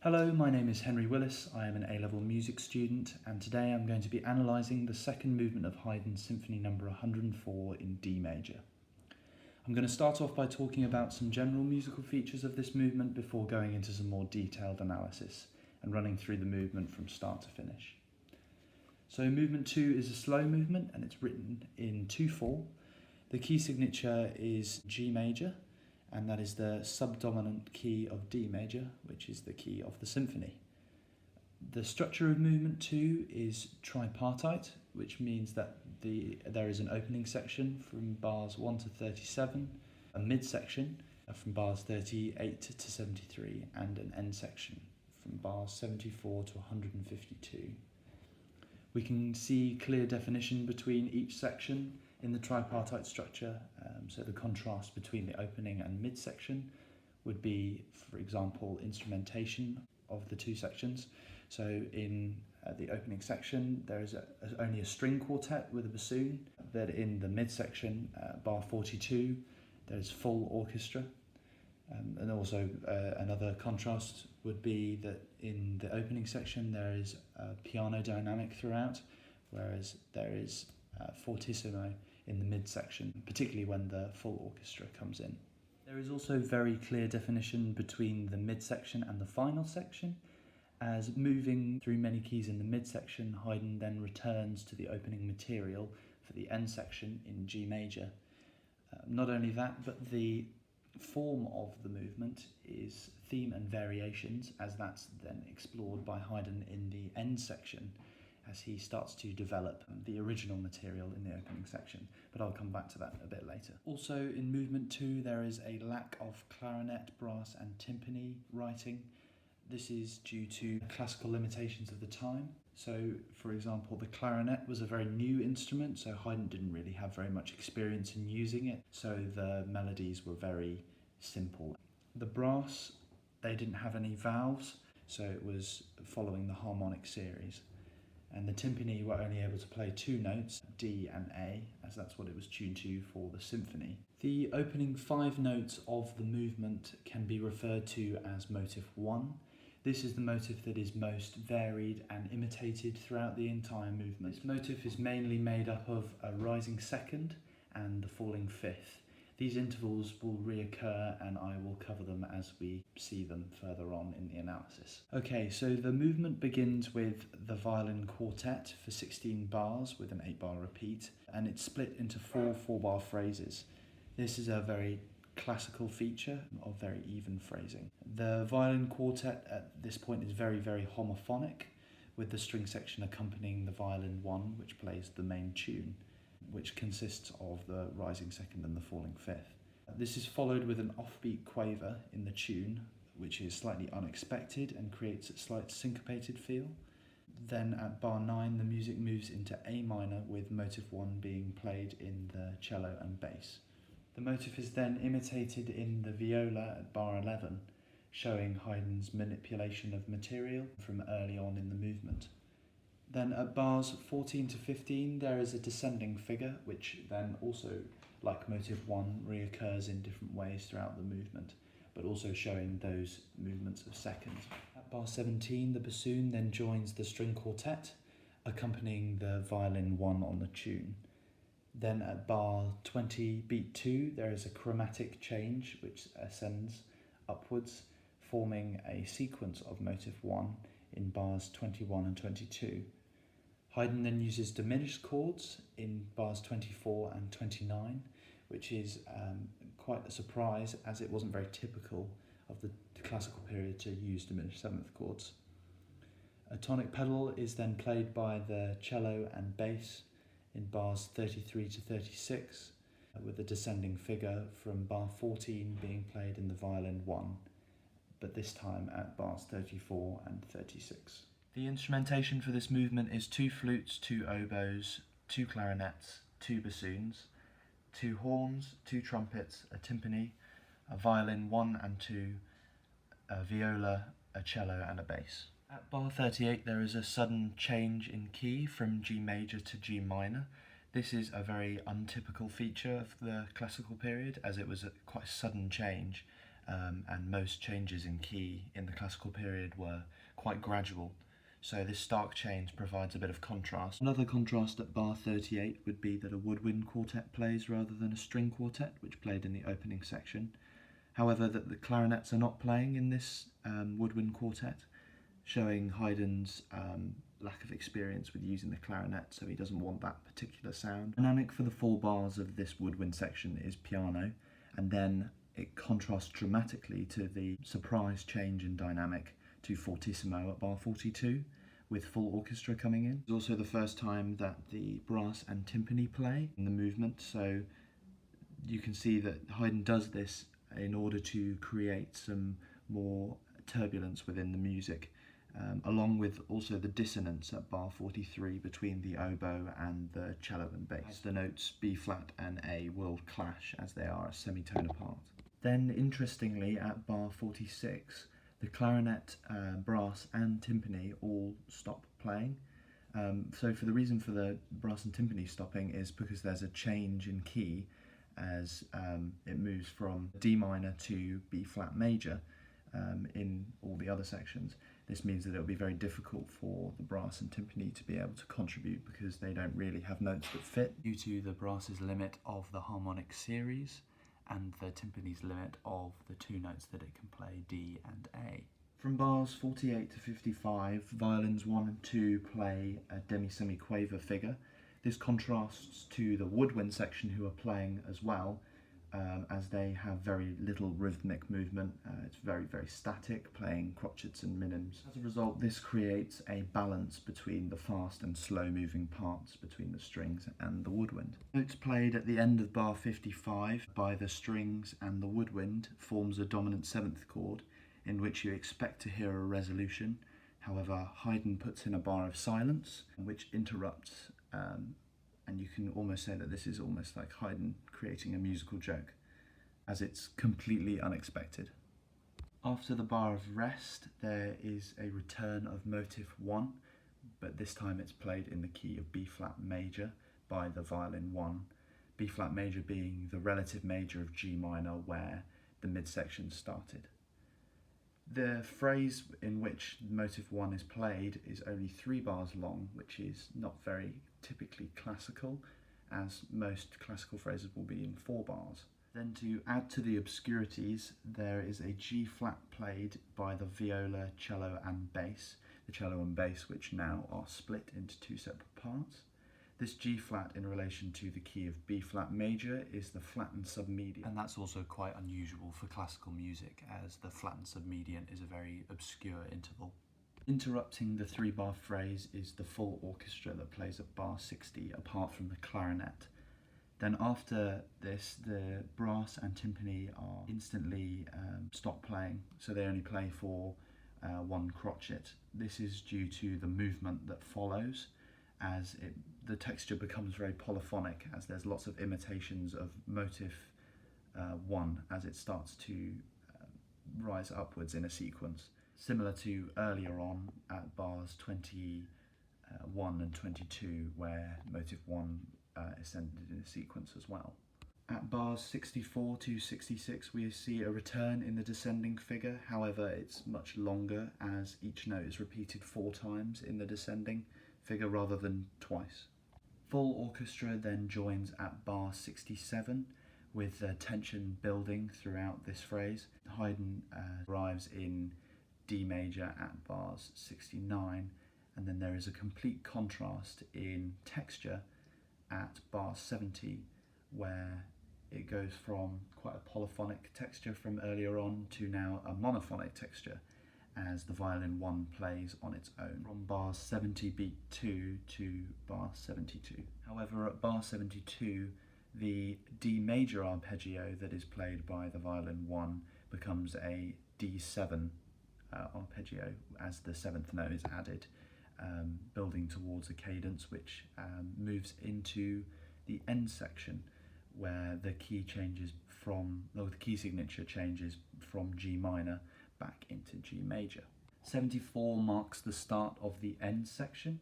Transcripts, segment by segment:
Hello, my name is Henry Willis. I am an A-level music student, and today I'm going to be analysing the second movement of Haydn's Symphony number 104 in D major. I'm going to start off by talking about some general musical features of this movement before going into some more detailed analysis and running through the movement from start to finish. So movement 2 is a slow movement and it's written in 2/4. The key signature is G major, and that is the subdominant key of D major, which is the key of the symphony. The structure of movement 2 is tripartite, which means that there is an opening section from bars 1 to 37, a midsection from bars 38 to 73, and an end section from bars 74 to 152. We can see clear definition between each section in the tripartite structure, so the contrast between the opening and midsection would be, for example, instrumentation of the two sections. So in the opening section there is only a string quartet with a bassoon, then in the midsection, bar 42, there's full orchestra. And also another contrast would be that in the opening section there is a piano dynamic throughout, whereas there is fortissimo in the midsection, particularly when the full orchestra comes in. There is also very clear definition between the midsection and the final section, as moving through many keys in the midsection, Haydn then returns to the opening material for the end section in G major. Not only that, but the form of the movement is theme and variations, as that's then explored by Haydn in the end section as he starts to develop the original material in the opening section, but I'll come back to that a bit later. Also in movement 2 there is a lack of clarinet, brass and timpani writing. This is due to classical limitations of the time. So, for example, the clarinet was a very new instrument, so Haydn didn't really have very much experience in using it, so the melodies were very simple. The brass, they didn't have any valves, so it was following the harmonic series. And the timpani were only able to play two notes, D and A, as that's what it was tuned to for the symphony. The opening 5 notes of the movement can be referred to as motive 1. This is the motive that is most varied and imitated throughout the entire movement. This motive is mainly made up of a rising second and the falling fifth. These intervals will reoccur and I will cover them as we see them further on in the analysis. Okay, so the movement begins with the violin quartet for 16 bars with an 8-bar repeat, and it's split into 4 4-bar phrases. This is a very classical feature of very even phrasing. The violin quartet at this point is very, very homophonic, with the string section accompanying the violin 1, which plays the main tune, which consists of the rising second and the falling fifth. This is followed with an offbeat quaver in the tune, which is slightly unexpected and creates a slight syncopated feel. Then at bar 9 the music moves into A minor, with motive 1 being played in the cello and bass. The motive is then imitated in the viola at bar 11, showing Haydn's manipulation of material from early on in the movement. Then at bars 14 to 15 there is a descending figure, which then also, like motive 1, reoccurs in different ways throughout the movement, but also showing those movements of seconds. At bar 17 the bassoon then joins the string quartet, accompanying the violin 1 on the tune. Then at bar 20, beat 2, there is a chromatic change which ascends upwards, forming a sequence of motive 1 in bars 21 and 22. Haydn then uses diminished chords in bars 24 and 29, which is quite a surprise, as it wasn't very typical of the classical period to use diminished seventh chords. A tonic pedal is then played by the cello and bass in bars 33 to 36, with a descending figure from bar 14 being played in the violin 1, but this time at bars 34 and 36. The instrumentation for this movement is 2 flutes, 2 oboes, 2 clarinets, 2 bassoons, 2 horns, 2 trumpets, a timpani, a violin 1 and 2, a viola, a cello and a bass. At bar 38 there is a sudden change in key from G major to G minor. This is a very untypical feature of the classical period, as it was a quite sudden change, and most changes in key in the classical period were quite gradual. So this stark change provides a bit of contrast. Another contrast at bar 38 would be that a woodwind quartet plays rather than a string quartet, which played in the opening section. However, that the clarinets are not playing in this woodwind quartet, showing Haydn's lack of experience with using the clarinet, so he doesn't want that particular sound. The dynamic for the 4 bars of this woodwind section is piano, and then it contrasts dramatically to the surprise change in dynamic to fortissimo at bar 42, with full orchestra coming in. It's also the first time that the brass and timpani play in the movement, so you can see that Haydn does this in order to create some more turbulence within the music, along with also the dissonance at bar 43 between the oboe and the cello and bass. The notes B flat and A will clash as they are a semitone apart. Then, interestingly, at bar 46, the clarinet, brass and timpani all stop playing. So for the reason for the brass and timpani stopping is because there's a change in key as it moves from D minor to B flat major in all the other sections. This means that it'll be very difficult for the brass and timpani to be able to contribute because they don't really have notes that fit, due to the brass's limit of the harmonic series and the timpani's limit of the 2 notes that it can play, D and A. From bars 48 to 55, violins 1 and 2 play a demi-semi-quaver figure. This contrasts to the woodwind section, who are playing as well, as they have very little rhythmic movement. It's very, very static, playing crotchets and minims. As a result, this creates a balance between the fast and slow moving parts between the strings and the woodwind. Notes played at the end of bar 55 by the strings and the woodwind forms a dominant 7th chord, in which you expect to hear a resolution. However, Haydn puts in a bar of silence, which interrupts, and you can almost say that this is almost like Haydn creating a musical joke, as it's completely unexpected. After the bar of rest, there is a return of motive 1, but this time it's played in the key of B flat major by the violin 1, B flat major being the relative major of G minor where the midsection started. The phrase in which motive 1 is played is only 3 bars long, which is not very typically classical, as most classical phrases will be in 4 bars. Then, to add to the obscurities, there is a G flat played by the viola, cello and bass, the cello and bass which now are split into 2 separate parts. This G flat in relation to the key of B flat major is the flattened submedian, and that's also quite unusual for classical music, as the flattened submedian is a very obscure interval. Interrupting the 3-bar phrase is the full orchestra that plays at bar 60, apart from the clarinet. Then after this, the brass and timpani are instantly stop playing, so they only play for 1 crotchet. This is due to the movement that follows, as the texture becomes very polyphonic, as there's lots of imitations of motive 1 as it starts to rise upwards in a sequence, similar to earlier on at bars 21 and 22, where motive 1 ascended in a sequence as well. At bars 64 to 66, we see a return in the descending figure. However, it's much longer, as each note is repeated 4 times in the descending figure rather than twice. Full orchestra then joins at bar 67, with tension building throughout this phrase. Haydn arrives in D major at bars 69, and then there is a complete contrast in texture at bar 70, where it goes from quite a polyphonic texture from earlier on to now a monophonic texture, as the violin 1 plays on its own, from bar 70 beat 2 to bar 72. However, at bar 72, the D major arpeggio that is played by the violin 1 becomes a D7 arpeggio, as the 7th note is added, building towards a cadence which moves into the end section, where the key changes from, or the key signature changes from G minor back into G major. 74 marks the start of the end section.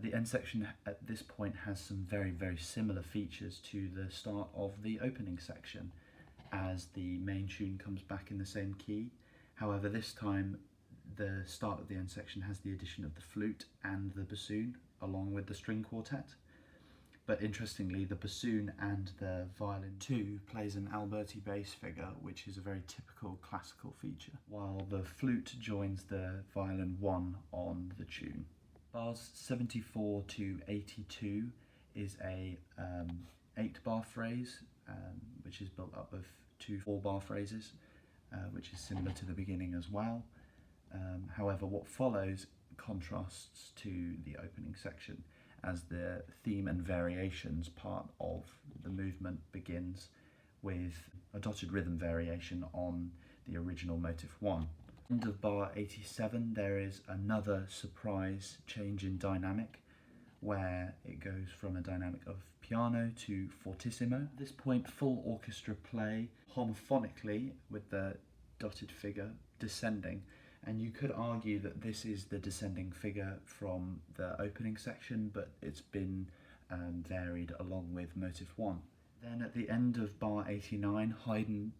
The end section at this point has some very, very similar features to the start of the opening section, as the main tune comes back in the same key. However, this time the start of the end section has the addition of the flute and the bassoon along with the string quartet. But interestingly, the bassoon and the violin too plays an Alberti bass figure, which is a very typical classical feature, while the flute joins the violin 1 on the tune. Bars 74 to 82 is a 8-bar phrase, which is built up of 2 4-bar phrases, which is similar to the beginning as well. However, what follows contrasts to the opening section, as the theme and variations part of the movement begins with a dotted rhythm variation on the original motive 1. End of bar 87, there is another surprise change in dynamic, where it goes from a dynamic of piano to fortissimo. At this point, full orchestra play homophonically with the dotted figure descending, and you could argue that this is the descending figure from the opening section, but it's been varied along with motive 1. Then at the end of bar 89, Haydn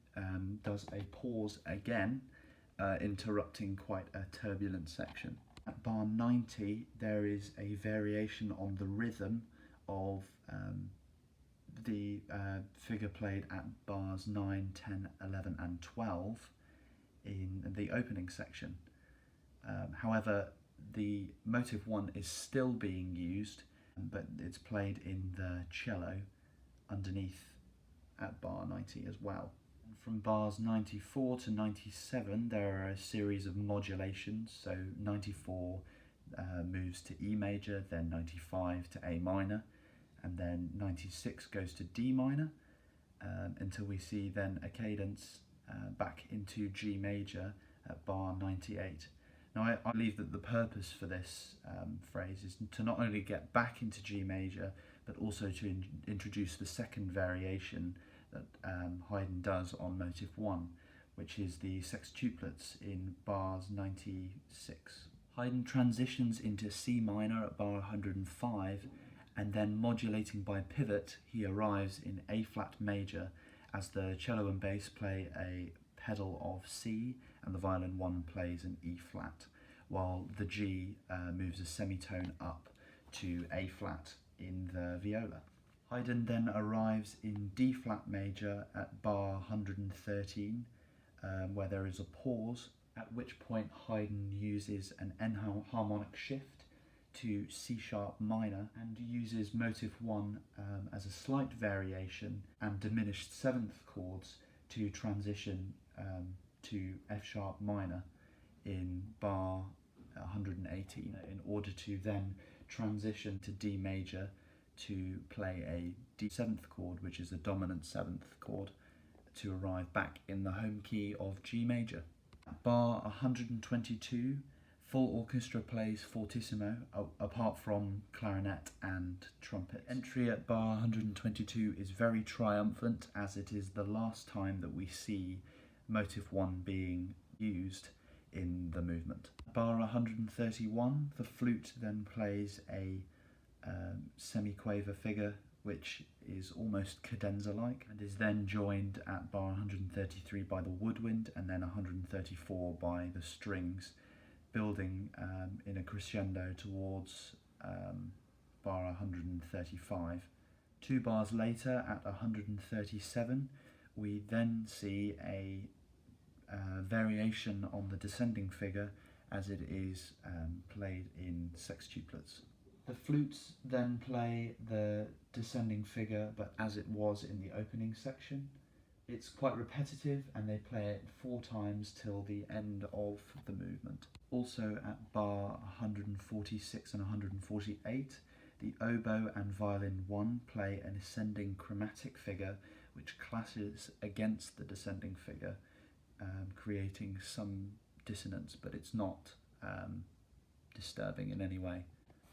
does a pause again, interrupting quite a turbulent section. At bar 90, there is a variation on the rhythm of the figure played at bars 9, 10, 11 and 12 in the opening section. However, the motive 1 is still being used, but it's played in the cello underneath at bar 90 as well. From bars 94 to 97, there are a series of modulations. So 94 moves to E major, then 95 to A minor, and then 96 goes to D minor, until we see then a cadence back into G major at bar 98. Now I believe that the purpose for this phrase is to not only get back into G major, but also to introduce the second variation that Haydn does on motive 1, which is the sextuplets in bars 96. Haydn transitions into C minor at bar 105, and then modulating by pivot, he arrives in A flat major as the cello and bass play a pedal of C and the violin 1 plays an E flat, while the G moves a semitone up to A flat in the viola. Haydn then arrives in D flat major at bar 113, where there is a pause, at which point Haydn uses an enharmonic shift to C sharp minor and uses motive 1 as a slight variation and diminished 7th chords to transition to F sharp minor in bar 118, in order to then transition to D major to play a D7th chord, which is a dominant 7th chord, to arrive back in the home key of G major. At bar 122, full orchestra plays fortissimo, apart from clarinet and trumpet. Entry at bar 122 is very triumphant, as it is the last time that we see motive 1 being used in the movement. Bar 131, the flute then plays a semi-quaver figure, which is almost cadenza-like, and is then joined at bar 133 by the woodwind, and then 134 by the strings, building in a crescendo towards bar 135. 2 bars later, at 137, we then see a variation on the descending figure, as it is played in sextuplets. The flutes then play the descending figure, but as it was in the opening section. It's quite repetitive, and they play it 4 times till the end of the movement. Also at bar 146 and 148, the oboe and violin 1 play an ascending chromatic figure which clashes against the descending figure, creating some dissonance, but it's not disturbing in any way.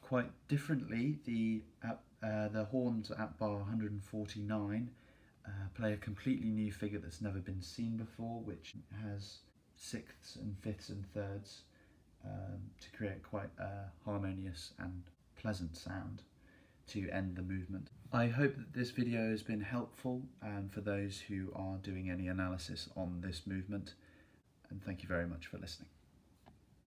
Quite differently, the horns at bar 149 play a completely new figure that's never been seen before, which has 6ths and 5ths and 3rds to create quite a harmonious and pleasant sound to end the movement. I hope that this video has been helpful for those who are doing any analysis on this movement, and thank you very much for listening.